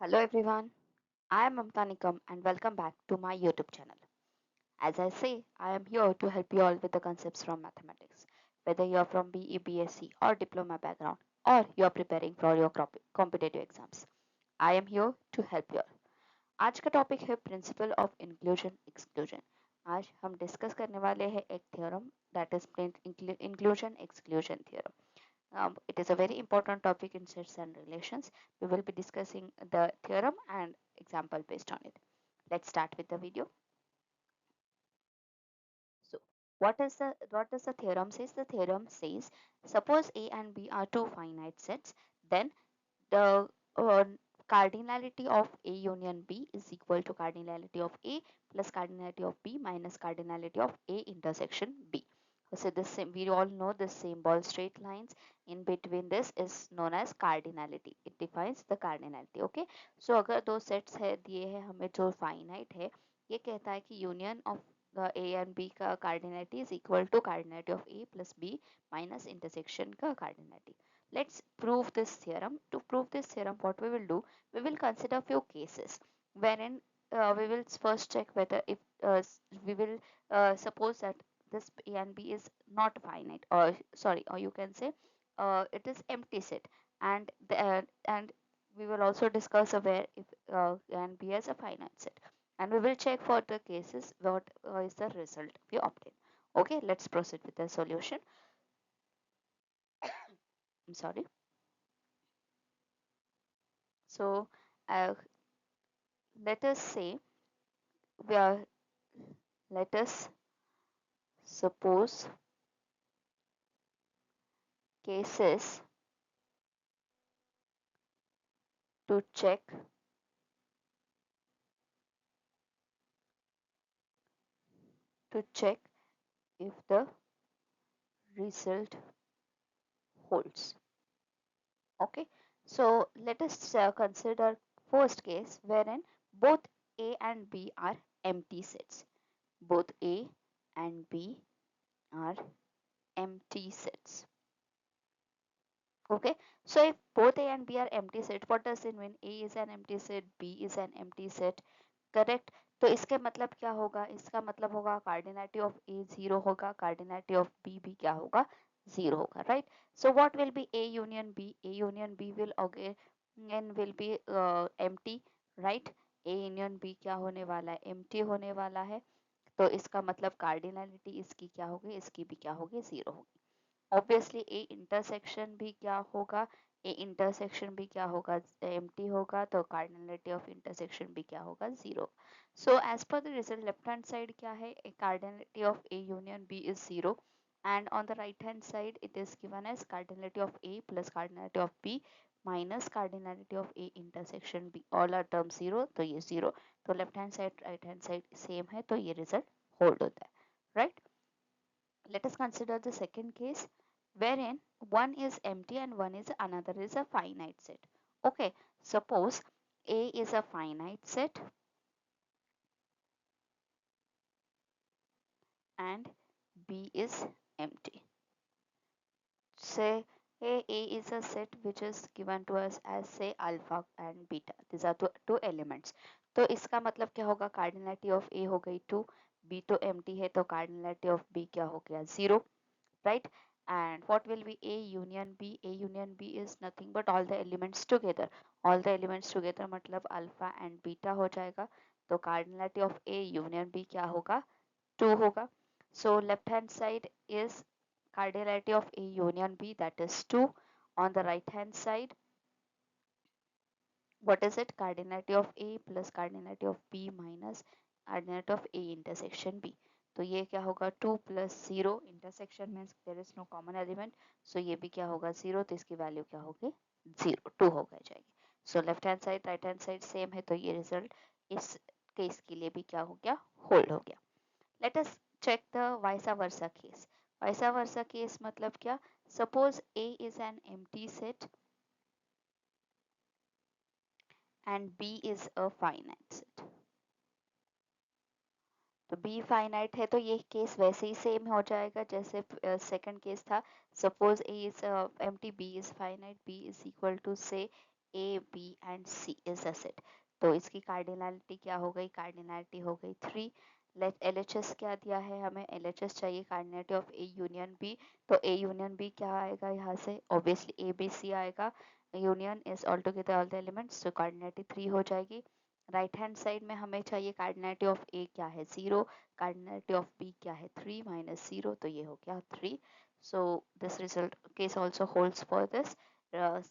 Hello everyone, I am Mamta Nikam and welcome back to my YouTube channel. As I say, I am here to help you all with the concepts from mathematics. Whether you are from BE, BSc or diploma background or you are preparing for your competitive exams, I am here to help you all. आज का topic है principle of inclusion exclusion. आज हम discuss करने वाले हैं एक theorem that is inclusion exclusion theorem. It is a very important topic in sets and relations. We will be discussing the theorem and example based on it. Let's start with the video. So, what does the theorem says? The theorem says, suppose A and B are two finite sets, then the cardinality of A union B is equal to cardinality of A plus cardinality of B minus cardinality of A intersection B. So this same, we all know the symbol straight lines in between this is known as cardinality. It defines the cardinality. Okay. So अगर दो sets है दिए हैं हमें जो finite है, ये कहता है कि union of the A and B का cardinality is equal to cardinality of A plus B minus intersection का cardinality. Let's prove this theorem. To prove this theorem, what we will do, we will consider few cases wherein we will first check whether if we will suppose that this A and B is not finite, or sorry, or you can say it is empty set, and we will also discuss where if A and B is a finite set, and we will check for the cases what is the result we obtain. Okay, let's proceed with the solution. I'm sorry. So uh, let us say we are let us suppose cases to check if the result holds. Okay, so let us consider first case wherein both A and B are empty sets. Both A and B are empty sets. Okay, so if both A and B are empty set, what does it mean? A is an empty set, B is an empty set, correct. तो इसके मतलब क्या होगा? इसका मतलब होगा cardinality of A zero होगा, cardinality of B भी क्या होगा? जीरो होगा, right. So what will be A union B? A union B will again will be empty, right. A union B क्या होने वाला है? एम्प्टी होने वाला है. तो इसका मतलब कार्डिनलिटी इसकी क्या होगी? इसकी भी क्या होगी? जीरो होगी. ऑब्वियसली ए इंटरसेक्शन भी क्या होगा? ए इंटरसेक्शन भी क्या होगा? एम्प्टी होगा. तो कार्डिनलिटी ऑफ इंटरसेक्शन भी क्या होगा? Zero. So as per the result left hand side क्या है? Cardinality of A union B is zero, and on the right hand side it is given as cardinality of A plus cardinality of B minus cardinality of A intersection B. all are terms zero, तो ये zero. तो left hand side right hand side same है, तो ये result hold होता है, right. Let us consider the second case wherein one is empty and one is another is a finite set. Okay, suppose A is a finite set and B is empty. Say A is a set which is given to us as say alpha and beta. These are two elements. तो इसका मतलब क्या होगा? Cardinality of A हो गई 2, B तो empty है, तो कार्डिनलिटी ऑफ B क्या हो गया? 0, right. And what will be A union B? A union B is nothing but all the elements together. All the elements together मतलब अल्फा एंड बीटा हो जाएगा. तो cardinality of A union B क्या होगा? 2 होगा. So left hand side is cardinality of A union B, that is 2. On the right hand side, what is it? Cardinality of A plus cardinality of B minus cardinality of A intersection B. तो ये क्या होगा? 2 plus 0, intersection means there is no common element, so ये भी क्या होगा? 0. तो इसकी वैल्यू क्या होगी? 0, 2 हो गई जाएगी. So left hand side right hand side same है, तो ये रिजल्ट इस केस के लिए भी क्या हो गया? होल्ड हो गया. Let us check the vice versa case. Vice versa case मतलब क्या? Suppose A is an empty set and B is a finite set. तो B finite है, तो ये केस वैसे ही सेम हो जाएगा जैसे सेकंड केस था. Suppose A is empty, B is finite, B is equal to say A, B and C is a set। तो इसकी कार्डिनलिटी क्या हो गई, कार्डिनलिटी हो गई 3। लेट LHS क्या दिया है हमें, LHS चाहिए cardinality of A union B। तो A यूनियन B क्या आएगा यहाँ से, ऑब्वियसली A B C आएगा। Union is all together all the elements, तो कार्डिनलिटी 3 हो जाएगी। राइट हैंड साइड में हमें चाहिए कार्डिनलिटी ऑफ A क्या है 0, कार्डिनलिटी ऑफ B क्या है 3 माइनस 0, तो ये हो गया 3। So this result case also holds for this, uh,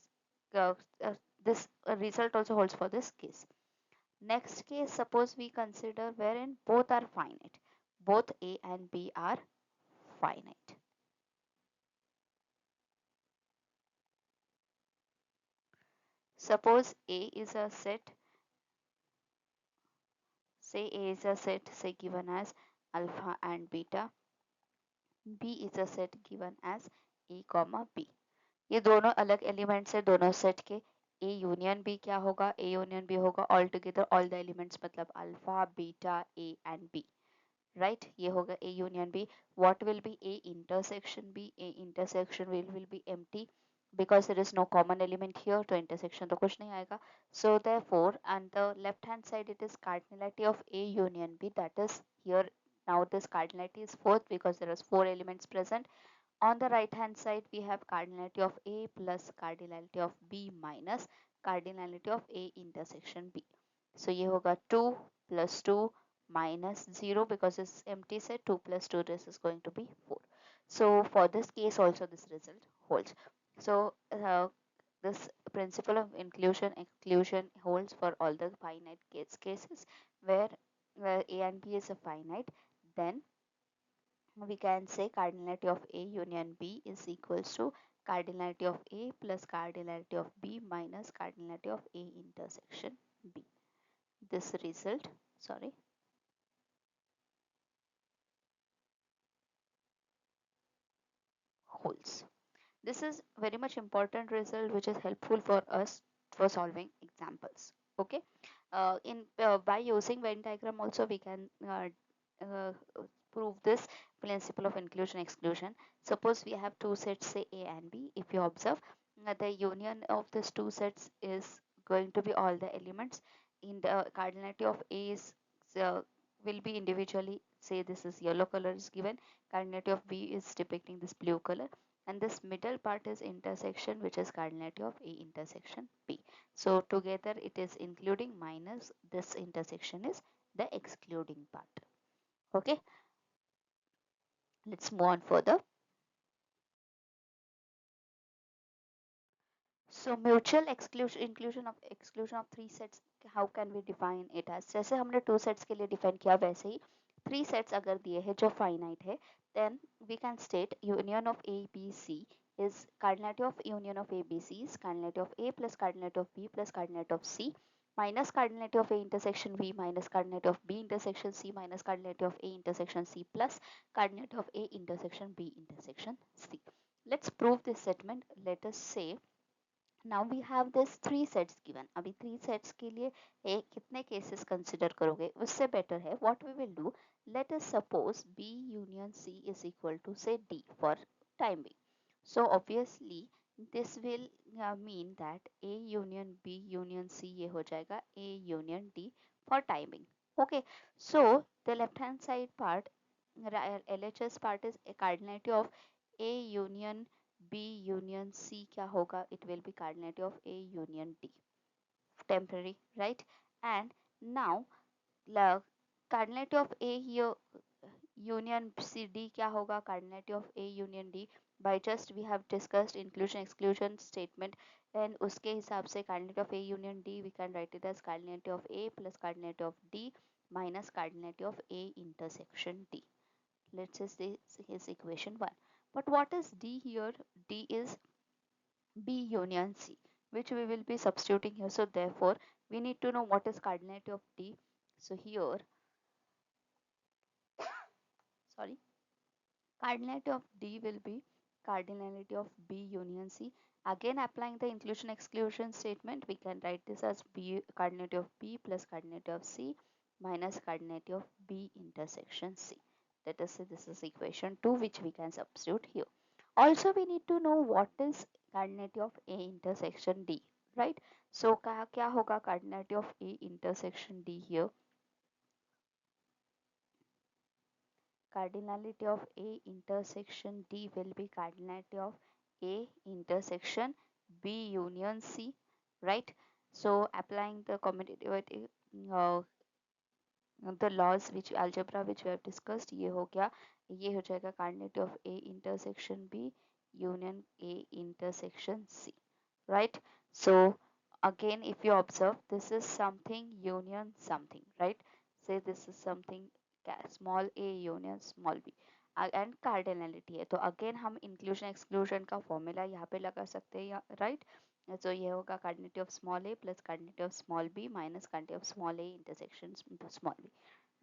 uh, this result also holds for this case। Next case, suppose we consider wherein both are finite, both A and B are finite। Suppose A is a set, say A is a set, say given as alpha and beta, B is a set given as A comma B। ये दोनों अलग elements है दोनों set के। ए union B क्या होगा, A union B होगा all together all the elements, मतलब alpha beta A and B, right. ये होगा A union B. What will be A intersection B, A intersection will be empty because there is no common element here, तो intersection तो कुछ नहीं आएगा। So therefore on the left hand side it is cardinality of A union B, that is here now this cardinality is fourth because there is 4 elements present। On the right hand side we have cardinality of A plus cardinality of B minus cardinality of A intersection B। So ये होगा 2 plus 2 minus 0 because it's empty set, 2 plus 2 this is going to be 4। So for this case also this result holds। So this principle of inclusion exclusion holds for all the finite cases where A and B is a finite, then we can say cardinality of A union B is equals to cardinality of A plus cardinality of B minus cardinality of A intersection B। This result, sorry, holds। This is very much important result which is helpful for us for solving examples, okay। In by using Venn diagram also we can uh, prove this principle of inclusion exclusion। Suppose we have two sets, say A and B, if you observe the union of these two sets is going to be all the elements in the cardinality of A is uh, will be individually, say this is yellow color is given, cardinality of B is depicting this blue color, and this middle part is intersection which is cardinality of A intersection B। So together it is including minus this intersection is the excluding part, okay। Let's move on further। So mutual exclusion of three sets, how can we define it as, जैसे हमने two sets के लिए define किया वैसे ही three sets अगर दिए हैं जो finite है, then we can state union of A B C is cardinality of union of A B C is cardinality of A plus cardinality of B plus cardinality of C minus cardinality of A intersection B minus cardinality of B intersection C minus cardinality of A intersection C plus cardinality of A intersection B intersection C। Let's prove this statement। Let us say now we have this three sets given। अभी three sets के लिए कितने cases consider करोगे, उससे better है what we will do, let us suppose B union C is equal to say D for time being। So obviously this will mean that A union B union C ये हो जाएगा A union D for timing, okay। So the left hand side part LHS part is a cardinality of A union B union C क्या होगा, it will be cardinality of A union D, temporary, right। And now cardinality of A here union C D क्या होगा, cardinality of A union D, by just we have discussed inclusion exclusion statement, and उसके हिसाब से cardinality of A union D we can write it as cardinality of A plus cardinality of D minus cardinality of A intersection D। Let's say this is equation 1। But what is D here, D is B union C, which we will be substituting here, so therefore we need to know what is cardinality of D। So here, sorry, cardinality of D will be cardinality of B union C। Again applying the inclusion exclusion statement, we can write this as B cardinality of B plus cardinality of C minus cardinality of B intersection C। Let us say this is equation 2 which we can substitute here। Also we need to know what is cardinality of A intersection D। Right. So क्या होगा cardinality of A intersection D here. Cardinality of A intersection D will be cardinality of A intersection B union C, right? So applying the commutative the laws which algebra which we have discussed, ये हो जाएगा cardinality of A intersection B union A intersection C, right? So again, if you observe, this is something union something, right? Say this is something small a union small b and cardinality है, तो again हम inclusion exclusion का formula यहाँ पे लगा सकते हैं, right? So ये होगा cardinality of small a plus cardinality of small b minus cardinality of small a intersection small b,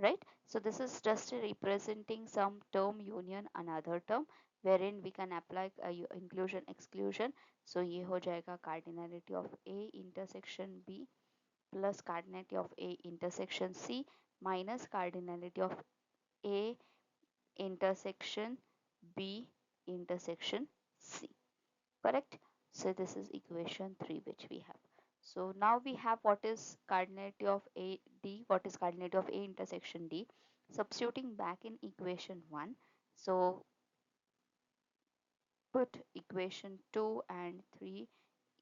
right? So this is just representing some term union another term wherein we can apply inclusion exclusion. So ये हो जाएगा cardinality of A intersection B plus cardinality of A intersection C minus cardinality of A intersection B intersection C. Correct? So this is equation 3 which we have. So now we have what is cardinality of A D, what is cardinality of A intersection D. Substituting back in equation 1. So put equation 2 and 3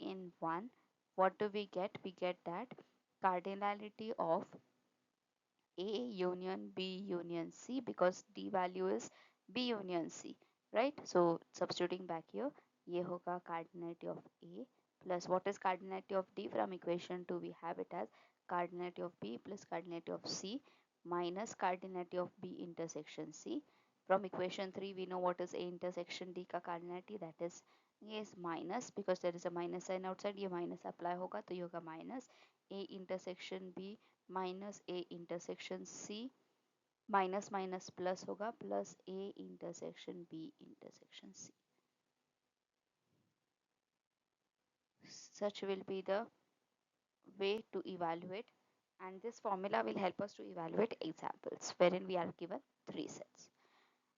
in 1. What do we get? We get that cardinality of A union B union C, because D value is B union C, right? So substituting back here, ये होगा cardinality of A plus what is cardinality of D? From equation 2 we have it as cardinality of B plus cardinality of C minus cardinality of B intersection C. From equation 3 we know what is A intersection D का cardinality, that is minus, because there is a minus sign outside, ये minus apply होगा तो ये होगा minus A intersection B minus A intersection C, minus minus plus होगा plus A intersection B intersection C. Such will be the way to evaluate, and this formula will help us to evaluate examples wherein we are given 3 sets.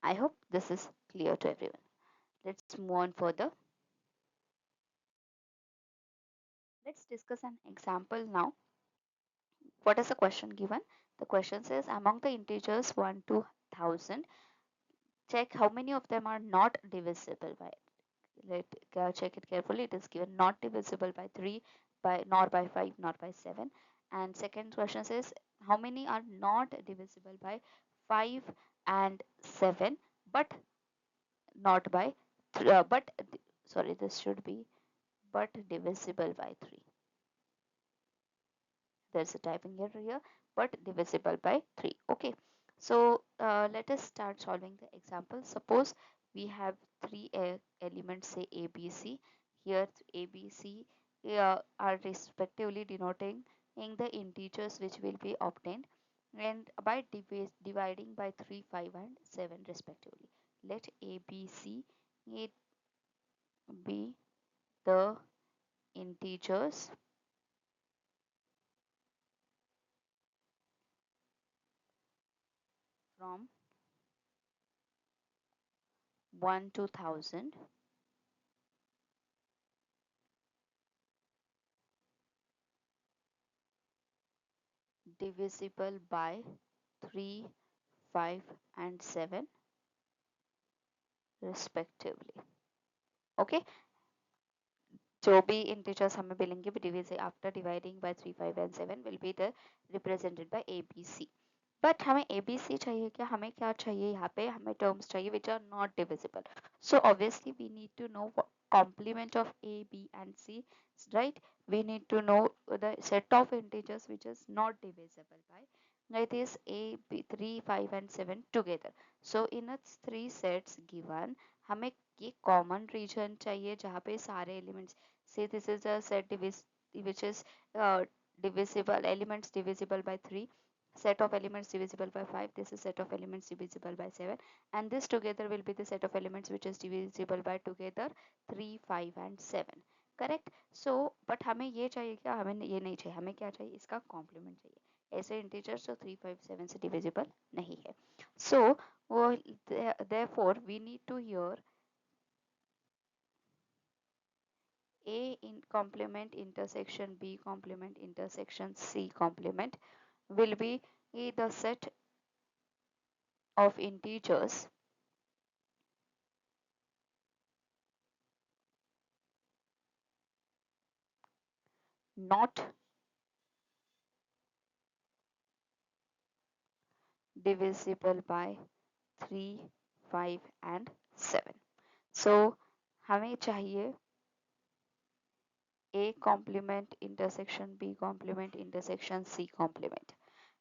I hope this is clear to everyone. Let's move on further. Let's discuss an example now. What is the question given? The question says among the integers 1 to 1000, check how many of them are not divisible by. Check it carefully. It is given not divisible by 3, by nor by 5, nor by 7. And second question says how many are not divisible by 5 and 7, but not by but sorry, this should be but divisible by 3. There's a typing error here, but divisible by 3. Okay, so let us start solving the example. Suppose we have three elements, say a b c. Here a b c are respectively denoting in the integers which will be obtained, and by dividing by 3, 5 and 7 respectively. Let a b c it be the integers from 1 to 1000 divisible by 3, 5 and 7 respectively. Okay, जो भी integers हमें मिलेंगे divide after dividing by 3, 5 and 7 will be the represented by a b c. But हमें A B C चाहिए क्या? हमें क्या चाहिए? यहाँ पे हमें टर्म्स चाहिए which are not divisible. So obviously we need to know complement of a b and c, right? We need to know the set of integers which is not divisible by, right, is a b 3, 5 and 7 together. So in its three sets given, हमें ये common region चाहिए जहाँ पे सारे elements, say this is a set which is divisible elements divisible by 3, set of elements divisible by 5, this is set of elements divisible by 7, and this together will be the set of elements which is divisible by together 3, 5 and 7. Correct. So but हमें ये चाहिए क्या? हमें ये नहीं चाहिए. हमें क्या चाहिए? इसका कॉम्प्लीमेंट चाहिए. ऐसे इंटीजर्स जो 3, 5, 7 से डिविजिबल नहीं है. सो वो therefore we need to here A in complement intersection B complement intersection C complement will be the set of integers not divisible by 3, 5 and 7. So हमें चाहिए A complement intersection B complement intersection C complement.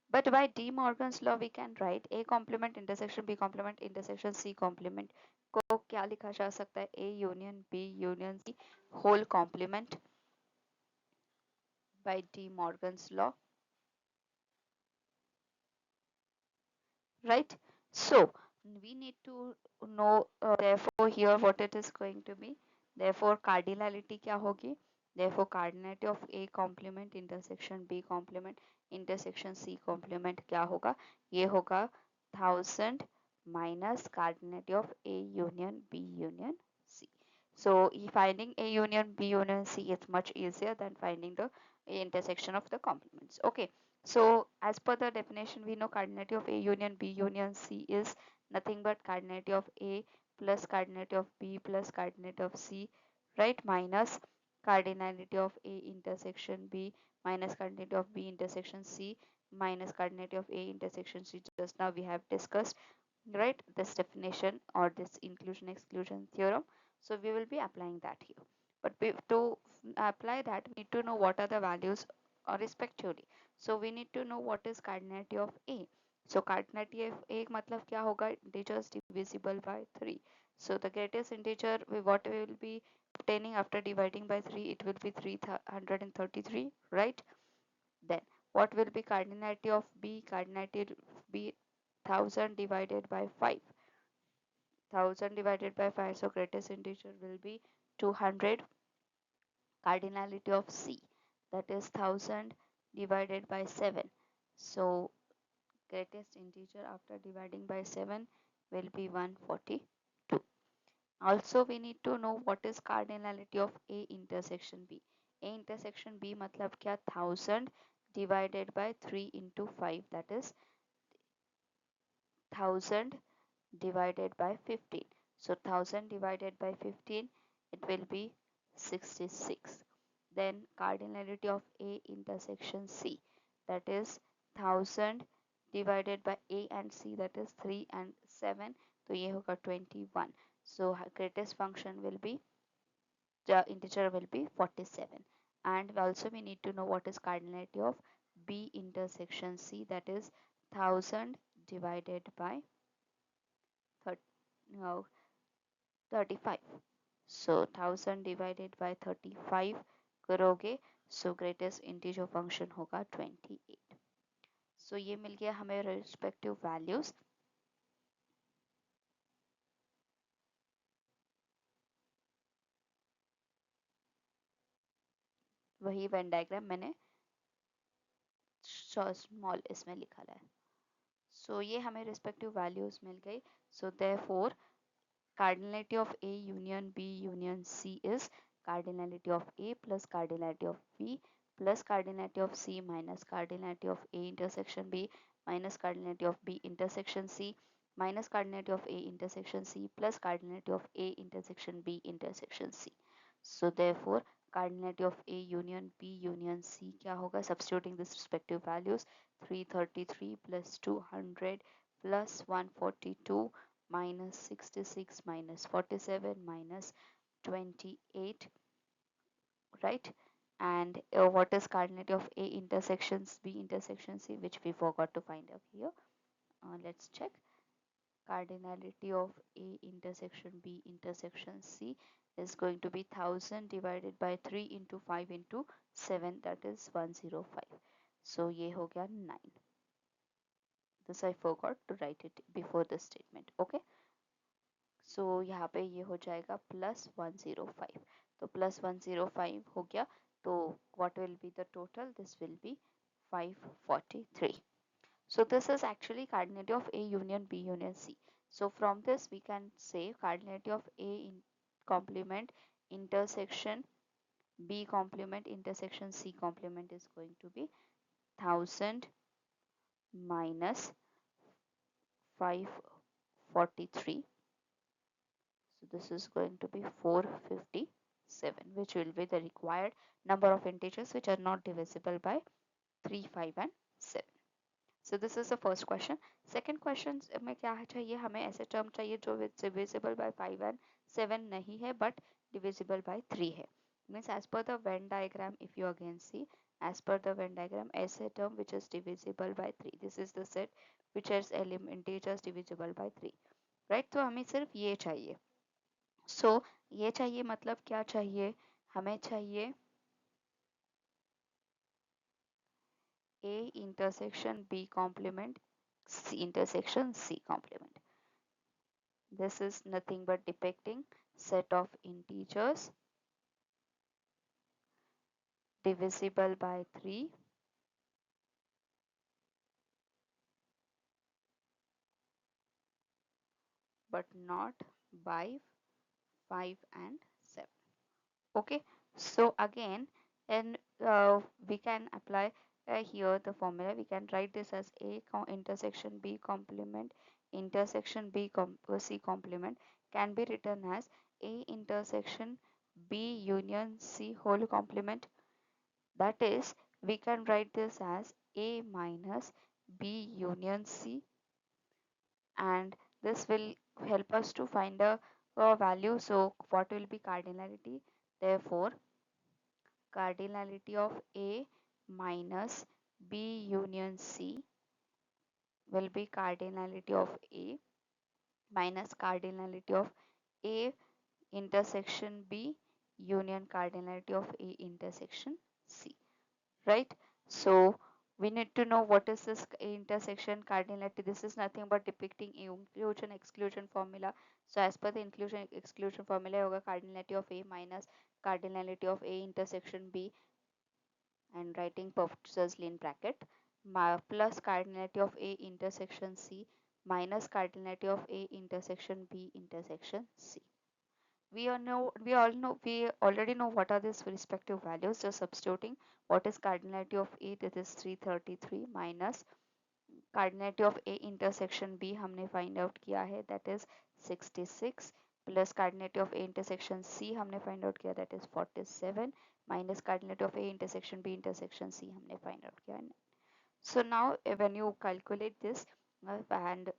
But by De Morgan's law we can write A complement intersection B complement intersection C complement को क्या लिखा जा सकता है A union B union C whole complement by De Morgan's law, right? So we need to know therefore here what it is going to be. Therefore cardinality क्या होगी? Therefore cardinality of A complement intersection B complement intersection C complement क्या होगा? ये होगा 1000 minus cardinality of A union B union C. So finding A union B union C is much easier than finding the intersection of the complements. Okay. So as per the definition, we know cardinality of A union B union C is nothing but cardinality of A plus cardinality of B plus cardinality of C, right? Minus cardinality of A intersection B minus cardinality of B intersection C minus cardinality of A intersection C. Just now we have discussed, right, this definition or this inclusion exclusion theorem. So we will be applying that here. But to apply that, we need to know what are the values respectively. So we need to know what is cardinality of A. So cardinality of A मतलब क्या होगा? Integers divisible by 3. So the greatest integer what we will be obtaining after dividing by 3, it will be 333, right? Then what will be cardinality of B? Cardinality of B 1000 divided by 5. 1000 divided by 5, so greatest integer will be 200. Cardinality of C, that is 1000 divided by 7. So greatest integer after dividing by 7 will be 142. Also we need to know what is cardinality of A intersection B. A intersection B मतलब क्या? 1000 divided by 3 into 5, that is 1000 divided by 15. So 1000 divided by 15, it will be 66. Then cardinality of A intersection C, that is 1000 divided by A and C, that is 3 and 7. So ये होगा 21. So greatest function will be, the integer will be 47. And also we need to know what is cardinality of B intersection C, that is 1000 divided by 30, no, 35. So 1000 divided by 35 करोगे, so greatest integer function होगा 28. So ये मिल गया हमें respective values. वही Venn diagram मैंने small इसमें लिखा है. So ये हमें respective values मिल गई. So therefore cardinality of A union B union C is cardinality of A plus cardinality of B plus cardinality of C minus cardinality of A intersection B minus cardinality of B intersection C minus cardinality of A intersection C plus cardinality of A intersection B intersection C. So therefore cardinality of A union B union C क्या होगा? Substituting these respective values, 333 plus 200 plus 142 minus 66 minus 47 minus 28, right? And what is cardinality of A intersections B intersection C, which we forgot to find out here. Let's check. Cardinality of A intersection B intersection C is going to be 1000 divided by 3 into 5 into 7, that is 105. So ये हो गया 9. This I forgot to write it before the statement. Okay. सो यहाँ पे ये हो जाएगा plus 105. तो plus 105 हो गया. तो what will be the total? This will be 543. So this is actually cardinality of A union B union C. So from this we can say cardinality of A in complement intersection B complement intersection C complement is going to be 1000 minus 543. So this is going to be 457, which will be the required number of integers which are not divisible by 3, 5 and 7. So this is the first question. Second question में क्या चाहिए, हमें ऐसे term चाहिए जो divisible by 5 and 7 नहीं है but divisible by 3 है. Means as per the Venn diagram, if you again see, as per the Venn diagram, ऐसे term which is divisible by 3. This is the set which has integers divisible by 3. Right? तो हमें सिर्फ ये चाहिए. So ये चाहिए मतलब क्या चाहिए, हमें चाहिए A intersection B complement C intersection C complement. This is nothing but depicting set of integers divisible by 3 but not by 5 and 7. Okay, so again, and we can apply here the formula. We can write this as A intersection B complement intersection C complement can be written as A intersection B union C whole complement. That is, we can write this as A minus B union C, and this will help us to find a value. So what will be cardinality? Therefore, cardinality of A minus B union C will be cardinality of A minus cardinality of A intersection B union cardinality of A intersection C. Right? So we need to know what is this intersection cardinality. This is nothing but depicting inclusion exclusion formula. So as per the inclusion exclusion formula होगा cardinality of A minus cardinality of A intersection B, and writing purposes in bracket, plus cardinality of A intersection C minus cardinality of A intersection B intersection C. We already know what are these respective values. So substituting what is cardinality of A, that is 333, minus cardinality of A intersection B हमने find out किया है, that is 66, plus cardinality of A intersection C हमने find out किया, that is 47, minus cardinality of A intersection B intersection C हमने find out किया है. So now when you calculate this and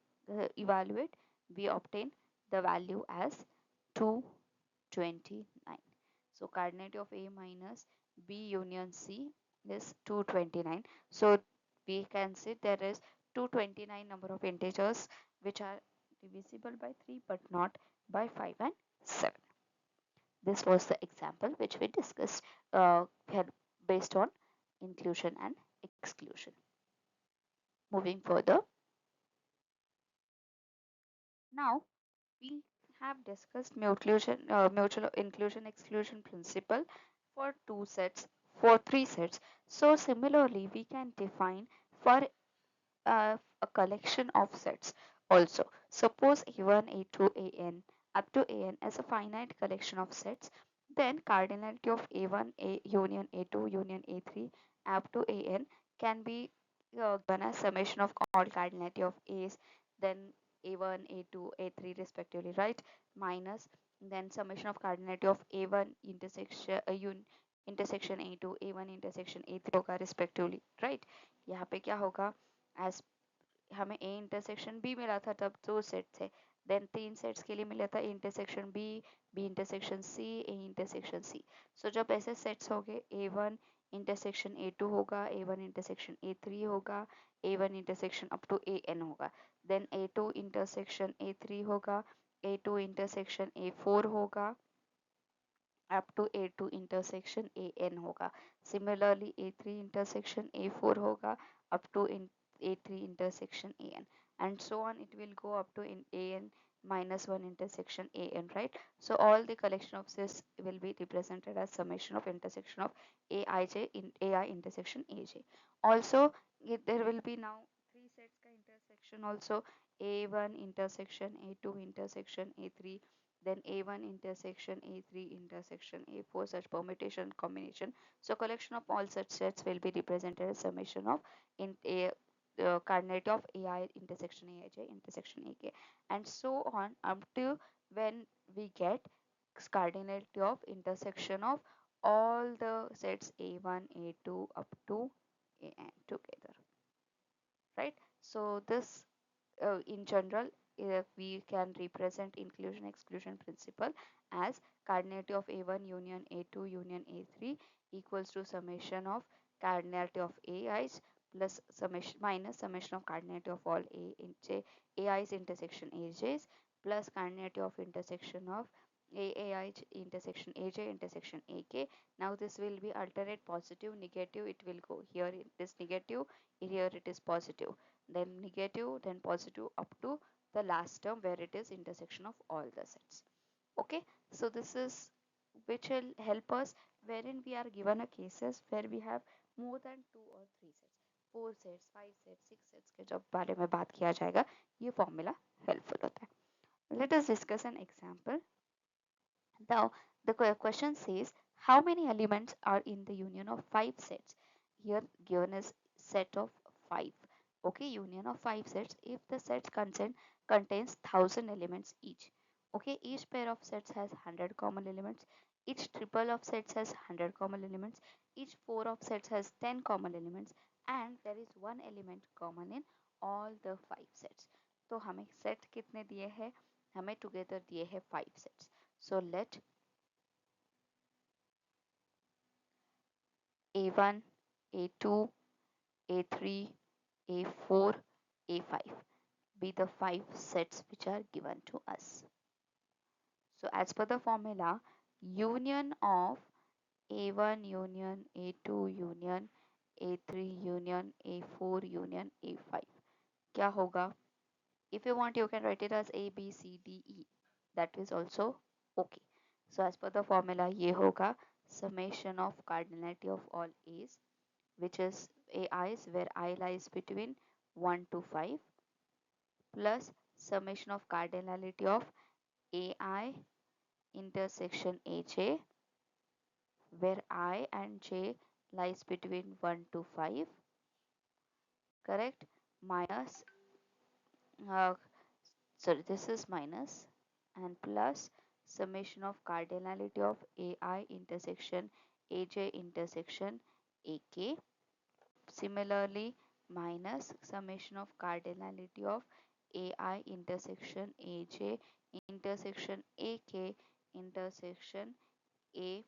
evaluate, we obtain the value as 229. So cardinality of A minus B union C is 229. So we can say there is 229 number of integers which are divisible by 3 but not by 5 and 7. This was the example which we discussed here based on inclusion and exclusion. Moving further, now we have discussed mutual inclusion exclusion principle for two sets, for three sets. So similarly, we can define for a collection of sets also. Suppose A1, A2, An up to An as a finite collection of sets, then cardinality of A1, A union A2, union A3 up to An can be given as summation of all cardinality of A's, then A1, A2, A3 respectively, right? Minus then summation of cardinality of A1 intersection intersection A2, A1 intersection A3 होगा respectively, right? यहाँ पे क्या होगा, as हमें A intersection B मिला था तब दो सेट थे, देन तीन सेट्स के लिए मिला था A intersection B, B intersection C, A intersection C. सो जब ऐसे सेट्स हो गए, A1 इंटरसेक्शन A2 होगा, A1 इंटरसेक्शन A3 होगा, A1 intersection up to AN होगा, देन A2 इंटरसेक्शन A3 होगा, A2 इंटरसेक्शन A4 होगा, up to A2 intersection AN होगा. Similarly A3 intersection A4 होगा up to A3 intersection AN, and so on. It will go up to in AN minus 1 intersection AN, right? So all the collection of this will be represented as summation of intersection of AIJ in AI intersection AJ. Also there will be now three sets का intersection also, A1 intersection A2 intersection A3 then A1 intersection A3 intersection A4 such permutation combination. So collection of all such sets will be represented as summation of in a coordinate of AI intersection Aij intersection AK, and so on up to when we get coordinate of intersection of all the sets A1 A2 up to AN together, right? So this in general, we can represent inclusion exclusion principle as cardinality of A1 union A2 union A3 equals to summation of cardinality of AIs plus summation minus summation of cardinality of all AIs intersection AJs plus cardinality of intersection of AAI intersection AJ intersection AK. Now this will be alternate positive negative, it will go here it is negative, here it is positive, then negative, then positive up to the last term where it is intersection of all the sets. Okay, so this is which will help us wherein we are given a cases where we have more than 2 or 3 sets, 4 sets, 5 sets, 6 sets के जब बारे में बात किया जाएगा ये formula helpful होता है. Let us discuss an example. Now, the question says, how many elements are in the union of 5 sets? Here, given is set of 5. Okay, union of 5 sets. If the sets contains 1,000 elements each. Okay, each pair of sets has 100 common elements. Each triple of sets has 100 common elements. Each four of sets has 10 common elements. And there is one element common in all the 5 sets. तो हमें set कितने दिए हैं? हमें together दिए हैं 5 sets. So let A1, A2, A3, A4, A5 be the 5 sets which are given to us. So as per the formula, union of A1 union A2 union A3 union A4 union A5 क्या होगा? If you want, you can write it as A, B, C, D, E. That is also okay. So as per the formula, ये होगा summation of cardinality of all A's, which is AI's where I lies between 1 to 5, plus summation of cardinality of AI intersection AJ, where I and J lies between 1 to 5, correct? Minus, uh, sorry, this is minus, and plus summation of cardinality of AI intersection AJ intersection AK. Similarly, minus summation of cardinality of AI intersection AJ intersection AK intersection AR,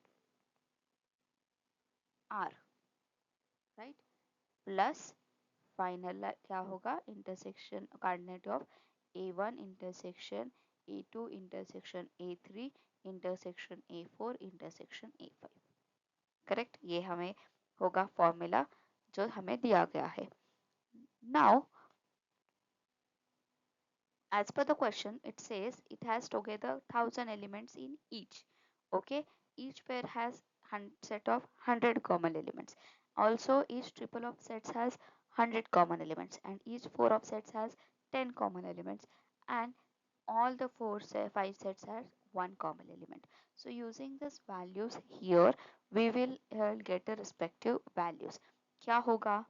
right? Plus final क्या होगा? Intersection coordinate of A1 intersection A2 intersection A3 intersection A4 intersection A5. Correct? ये हमें होगा formula जो हमें दिया गया है. Now, as per the question, it says it has together 1,000 elements in each. Okay, each pair has set of 100 common elements. Also, each triple of sets has 100 common elements, and each four of sets has 10 common elements, and all the 5 sets has one common element. So using this values here, we will get the respective values. क्या होगा?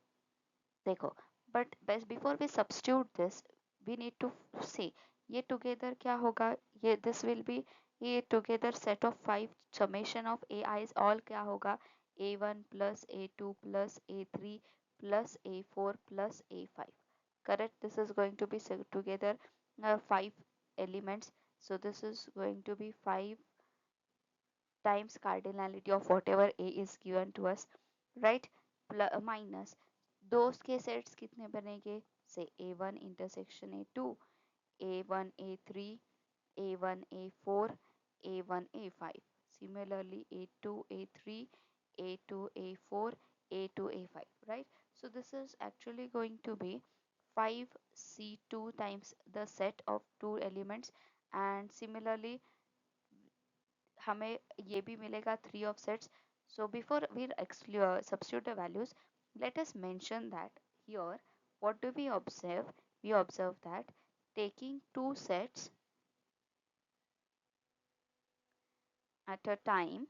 देखो, but best before we substitute this, we need to see ये together क्या होगा. ये this will be ये together set of 5 summation of AI's all क्या होगा? A1 plus A2 plus A3 plus A4 plus A5. Correct? This is going to be together 5 elements. So this is going to be 5 times cardinality of whatever A is given to us, right? Minus those के sets कितने बनेंगे? Say A1 intersection A2, A1 A3, A1 A4, A1 A5. Similarly A2 A3, A2 A4, A2 A5, right? So this is actually going to be 5C2 times the set of 2 elements, and similarly हमें ये भी मिलेगा 3 of sets. So before we substitute the values, let us mention that here what do we observe? We observe that taking 2 sets at a time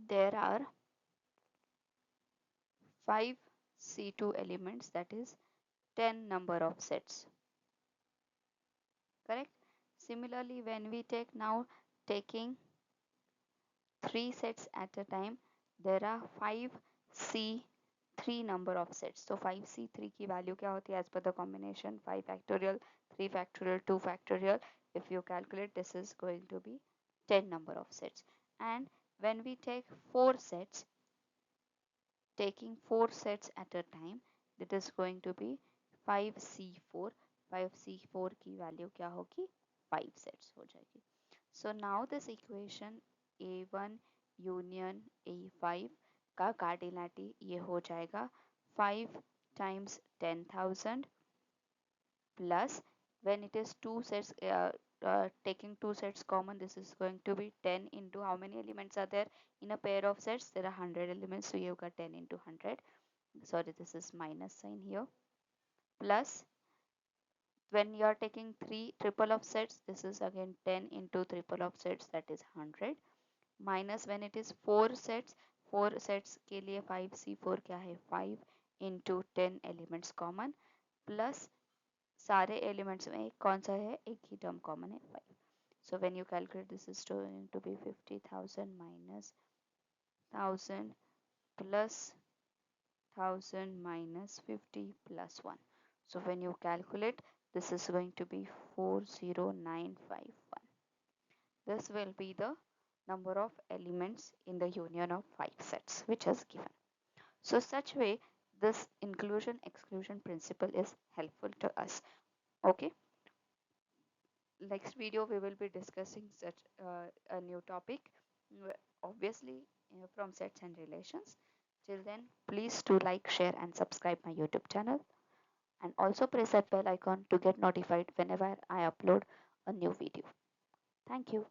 there are 5 C2 elements, that is 10 number of sets, correct? Similarly, when we take now taking 3 sets at a time, there are 5 C3 number of sets. So 5C3 की value क्या होती है as per the combination 5 factorial, 3 factorial, 2 factorial. If you calculate, this is going to be 10 number of sets. And when we take 4 sets, taking 4 sets at a time, that is going to be 5C4. 5C4 की value क्या होगी? 5 sets हो जाएगी. So now this equation A1 union A5 का cardinality ये हो जाएगा 5 times 10,000 plus when it is two sets, taking two sets common, this is going to be 10 into how many elements are there in a pair of sets? There are 100 elements, so you've got 10 into 100. Sorry, this is minus sign here. Plus when you are taking three triple of sets, this is again 10 into triple of sets, that is 100. Minus when it is 4 sets, 4 sets के लिए 5C4 क्या है? 5 into 10 elements common plus सारे elements में कौन सा है? एक ही term common है 5. So when you calculate, this is going to be 50,000 minus 1000 plus 1000 minus 50 plus 1. So when you calculate, this is going to be 40951. This will be the number of elements in the union of 5 sets which is given. So such way this inclusion exclusion principle is helpful to us. Okay. Next video we will be discussing such a new topic, obviously from sets and relations. Till then, please do like, share and subscribe my YouTube channel, and also press that bell icon to get notified whenever I upload a new video. Thank you.